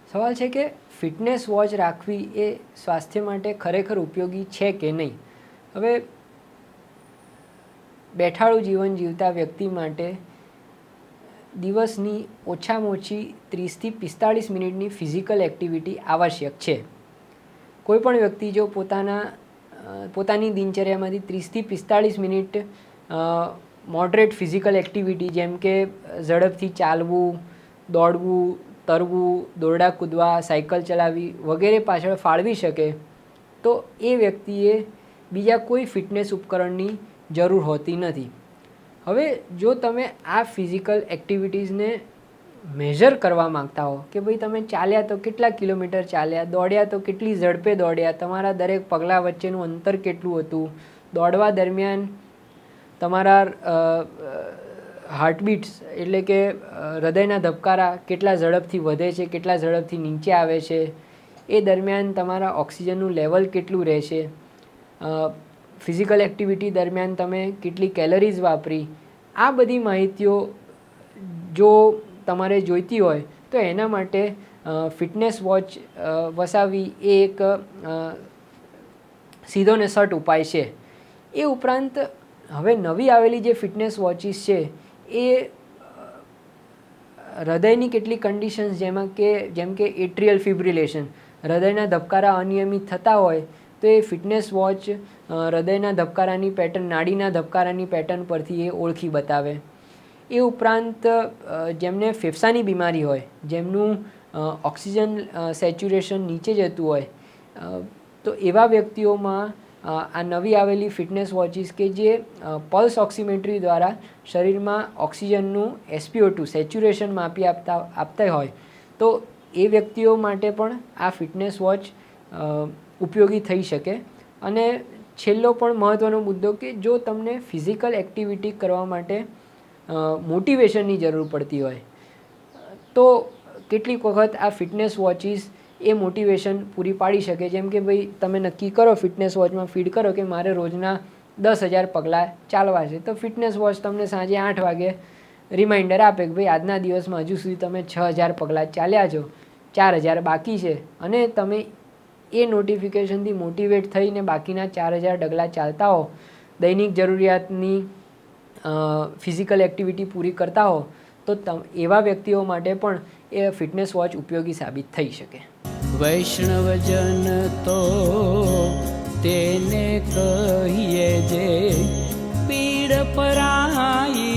સવાલ છે કે ફિટનેસ વોચ રાખવી એ સ્વાસ્થ્ય માટે ખરેખર ઉપયોગી છે કે નહીં. હવે બેઠાડું જીવન જીવતા વ્યક્તિ માટે દિવસની ઓછામાં ઓછી 30થી 45 મિનિટની ફિઝિકલ એક્ટિવિટી આવશ્યક છે. કોઈપણ વ્યક્તિ જો પોતાની દિનચર્યામાંથી 30થી 45 મિનિટ મોડરેટ ફિઝિકલ એક્ટિવિટી જેમ કે ઝડપથી ચાલવું, દોડવું, તરવું, દોરડા કૂદવા, સાયકલ ચલાવવી વગેરે પાછળ ફાળવી શકે તો એ વ્યક્તિએ બીજા કોઈ ફિટનેસ ઉપકરણની જરૂર હોતી નથી. હવે જો તમે આ ફિઝિકલ એક્ટિવિટીઝને મેઝર કરવા માગતા હો કે ભાઈ તમે ચાલ્યા તો કેટલા કિલોમીટર ચાલ્યા, દોડ્યા તો કેટલી ઝડપે દોડ્યા, તમારા દરેક પગલાં વચ્ચેનું અંતર કેટલું હતું, દોડવા દરમિયાન તમારા હાર્ટબીટ્સ એટલે કે હૃદયના ધબકારા કેટલા ઝડપથી વધે છે, કેટલા ઝડપથી નીચે આવે છે, એ દરમિયાન તમારા ઓક્સિજનનું લેવલ કેટલું રહેશે, ફિઝિકલ એક્ટિવિટી દરમિયાન તમે કેટલી કેલરીઝ વાપરી, આ બધી માહિતીઓ જો તમારે જોઈતી હોય તો એના માટે ફિટનેસ વોચ વસાવવી એ એક સીધો ને સટ ઉપાય છે. એ ઉપરાંત હવે નવી આવેલી જે ફિટનેસ વોચીસ છે એ હૃદયની કેટલીક કન્ડિશન્સ જેમ કે એટ્રિયલ ફિબ્રિલેશન, હૃદયના ધબકારા અનિયમિત થતા હોય તો એ ફિટનેસ વોચ હૃદયના ધબકારાની પેટર્ન, નાડીના ધબકારાની પેટર્ન પરથી એ ઓળખી બતાવે. એ ઉપરાંત જેમને ફેફસાની બીમારી હોય, જેમનું ઓક્સિજન સેચ્યુરેશન નીચે જતું હોય તો એવા વ્યક્તિઓમાં આ નવી આવેલી ફિટનેસ વોચીસ કે જે પલ્સ ઓક્સિમેટ્રી દ્વારા શરીરમાં ઓક્સિજનનું SpO2 સેચ્યુરેશન માપી આપતા હોય તો એ વ્યક્તિઓ માટે પણ આ ફિટનેસ વોચ ઉપયોગી થઈ શકે. અને છેલ્લો પણ મહત્ત્વનો મુદ્દો કે જો તમને ફિઝિકલ એક્ટિવિટી કરવા માટે મોટિવેશનની જરૂર પડતી હોય તો કેટલીક વખત આ ફિટનેસ વોચીસ એ મોટિવેશન પૂરી પાડી શકે. જેમ કે ભાઈ તમે નક્કી કરો ફિટનેસ વોચમાં ફીડ કરો કે મારે રોજના 10,000 પગલાં ચાલવા છે તો ફિટનેસ વોચ તમને સાંજે 8 વાગે રિમાઇન્ડર આપે કે ભાઈ આજના દિવસમાં હજુ સુધી તમે 6,000 પગલાં ચાલ્યા છો, 4,000 બાકી છે, અને તમે એ નોટિફિકેશનથી મોટિવેટ થઈને બાકીના 4,000 ડગલા ચાલતા હો, દૈનિક જરૂરિયાતની ફિઝિકલ એક્ટિવિટી પૂરી કરતા હો તો એવા વ્યક્તિઓ માટે પણ એ ફિટનેસ વોચ ઉપયોગી સાબિત થઈ શકે. વૈષ્ણવજન તો તેને કહીએ જે પીડ પરાઈ.